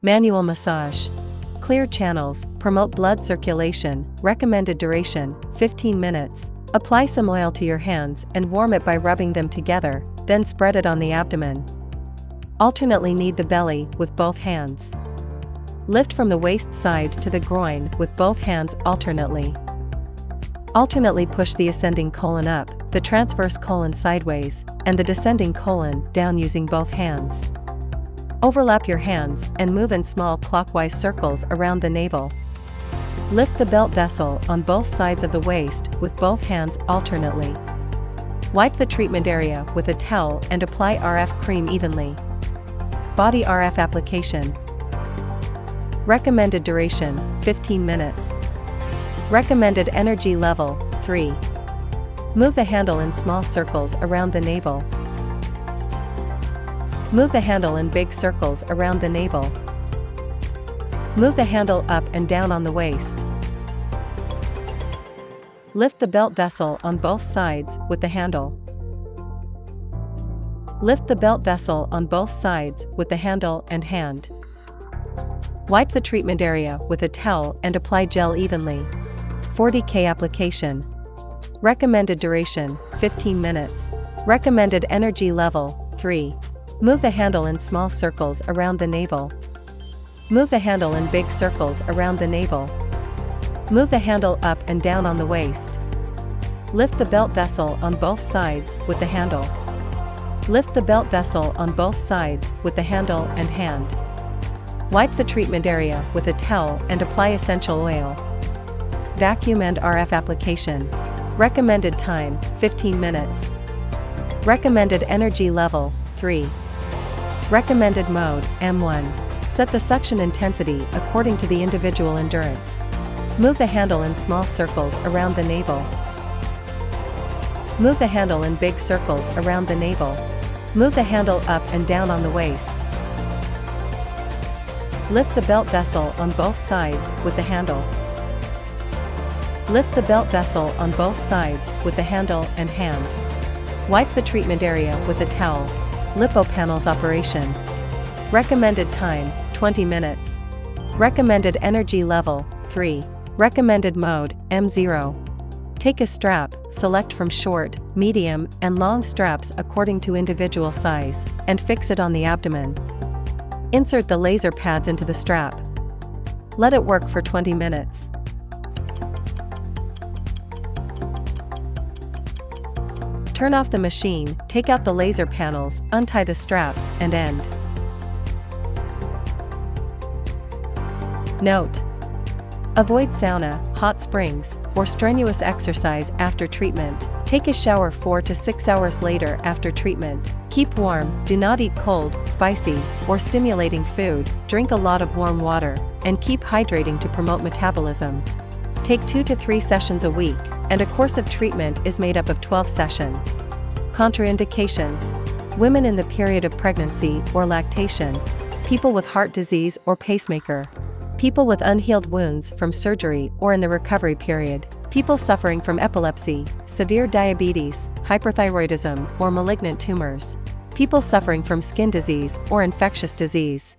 Manual massage. Clear channels, promote blood circulation, recommended duration, 15 minutes. Apply some oil to your hands and warm it by rubbing them together, then spread it on the abdomen. Alternately knead the belly with both hands. Lift from the waist side to the groin with both hands alternately. Alternately push the ascending colon up, the transverse colon sideways, and the descending colon down using both hands. Overlap your hands and move in small clockwise circles around the navel. Lift the belt vessel on both sides of the waist with both hands alternately. Wipe the treatment area with a towel and apply RF cream evenly. Body RF application. Recommended duration, 15 minutes. Recommended energy level, 3. Move the handle in small circles around the navel. Move the handle in big circles around the navel. Move the handle up and down on the waist. Lift the belt vessel on both sides with the handle. Lift the belt vessel on both sides with the handle and hand. Wipe the treatment area with a towel and apply gel evenly. 40K application. Recommended duration, 15 minutes. Recommended energy level, 3. Move the handle in small circles around the navel. Move the handle in big circles around the navel. Move the handle up and down on the waist. Lift the belt vessel on both sides with the handle. Lift the belt vessel on both sides with the handle and hand. Wipe the treatment area with a towel and apply essential oil. Vacuum and RF application. Recommended time, 15 minutes. Recommended energy level, 3. Recommended mode, M1. Set the suction intensity according to the individual endurance. Move the handle in small circles around the navel. Move the handle in big circles around the navel. Move the handle up and down on the waist. Lift the belt vessel on both sides with the handle. Lift the belt vessel on both sides with the handle and hand. Wipe the treatment area with a towel. Lipopanels operation. Recommended time, 20 minutes. Recommended energy level, 3. Recommended mode, M0. Take a strap, select from short, medium, and long straps according to individual size, and fix it on the abdomen. Insert the laser pads into the strap. Let it work for 20 minutes. Turn off the machine, take out the laser panels, untie the strap, and end. Note: avoid sauna, hot springs, or strenuous exercise after treatment. Take a shower 4 to 6 hours later after treatment. Keep warm, do not eat cold, spicy, or stimulating food, drink a lot of warm water, and keep hydrating to promote metabolism. Take 2 to 3 sessions a week, and a course of treatment is made up of 12 sessions. Contraindications: women in the period of pregnancy or lactation, people with heart disease or pacemaker, people with unhealed wounds from surgery or in the recovery period, people suffering from epilepsy, severe diabetes, hyperthyroidism, or malignant tumors, people suffering from skin disease or infectious disease.